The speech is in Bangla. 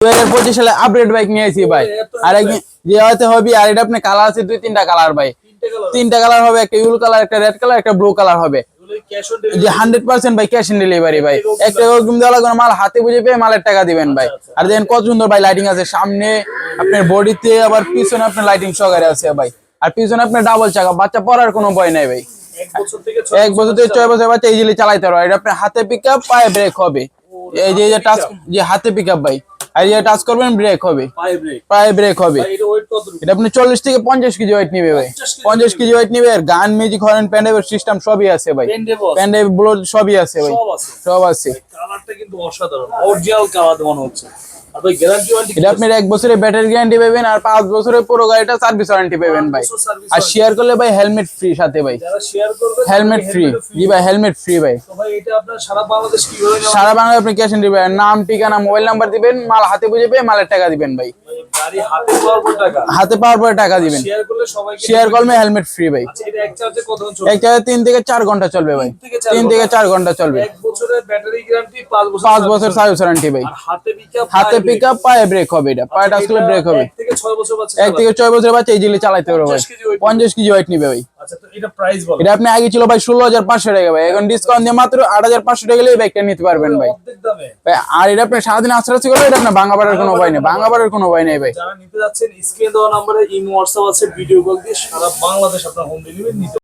2025 সালে আপডেট বাইক নিয়ে আসি ভাই। আর যে হয়তো হবে, আর এটা আপনার কালার আছে 2-3টা কালার ভাই। 3টা কালার হবে, একটা ইউল কালার, একটা রেড কালার, একটা ব্লু কালার হবে। যে 100% ভাই ক্যাশ অন ডেলিভারি ভাই। একটা অগ্রিম দেওয়া লাগবে না, মাল হাতে বুঝে পেয়ে মালের টাকা দিবেন ভাই। আর দেখেন কত সুন্দর ভাই লাইটিং আছে সামনে আপনার বডিতে, আবার পিছনে আপনার লাইটিং সহকারে আছে ভাই। আর পিছনে আপনার ডাবল চাকা, বাচ্চা পড়ার কোনো ভয় নাই ভাই। 1 বছর থেকে 6 বছর বাচ্চা ইজিলি চালাইতে পারবে। এটা আপনার হাতে পিকআপ, পায়ে ব্রেক হবে। এই যে টাচ, যে হাতে পিকআপ ভাই, আর যে টাচ করবেন ব্রেক হবে, পায়ে ব্রেক হবে। এটা আপনি 40 থেকে 50 কেজি ওয়েট নিবে ভাই। 50 কেজি ওয়েট নিবে। আর গান, মিউজিক, হর্ন, প্যান্ডেবের সিস্টেম সবই আছে ভাই। প্যান্ডেব ব্লোড সবই আছে ভাই, সব আছে। কালারটা কিন্তু অসাধারণ, অরিজিনাল কালার মনে হচ্ছে। আর ভাই গ্যারান্টি ওয়ারেন্টি এটা আপনি 1 বছরের ব্যাটারি গ্যারান্টি পাবেন, আর 5 বছরের পুরো গাড়িটা সার্ভিস ওয়ারেন্টি পাবেন ভাই। আর শেয়ার করলে ভাই হেলমেট ফ্রি সাথে ভাই। যারা শেয়ার করবে হেলমেট ফ্রি, জি ভাই হেলমেট ফ্রি ভাই। তো ভাই এটা আপনার সারা বাংলাদেশ কিভাবে নেওয়া? সারা বাংলায় আপনি ক্যাশ অন ডেলিভারি, নাম, ঠিকানা, মোবাইল নাম্বার দিবেন, মাল হাতে বুঝে পেয়ে মালের টাকা দিবেন ভাই। গাড়ি হাতে পাওয়ার পর টাকা, হাতে পাওয়ার পরে টাকা দিবেন। শেয়ার করলে সবাইকে, শেয়ার করলে হেলমেট ফ্রি ভাই। আচ্ছা এটা এক চার্জে কতক্ষণ চলবে? এক জায়গায় 3 থেকে 4 ঘন্টা চলবে ভাই। 3 থেকে 4 ঘন্টা চলবে। 1 বছরের ব্যাটারি গ্যারান্টি, 5 বছর সার্ভিস ওয়ারেন্টি ভাই। আর হাতে পিকআপ, হাতে পিকআপ, পায়ে ব্রেক হবে। এটা পায়ে টাচ করলে ব্রেক হবে। 1 থেকে 6 বছর বাচ্চা 1 থেকে 6 বছরের বাচ্চা ইজিলি চালাতে পারবে ভাই। 50 কেজি ওয়েট নিবে ভাই। আচ্ছা তো এটা প্রাইস বলো। এটা আপনি আগে ছিল ভাই 16,500 টাকা ভাই, এখন ডিসকাউন্ট দিয়ে মাত্র 8,500 টাকা হলে এই বাইকটা নিতে পারবেন ভাই। অর্ধেক দামে ভাই আর এটা আপনি সারাদিন আশ্রয় করলে এটা আপনার ভাঙা পাড়ার কোনো ভয় নেই, ভাঙা পাড়ার কোনো ভয় নেই ভাই। যারা নিতে যাচ্ছেন স্ক্রিনে দেওয়া নম্বরে ইমো, হোয়াটসঅ্যাপ আছে, ভিডিও কল দিয়ে সারা বাংলাদেশ আপনার হোম ডেলিভারি নিতে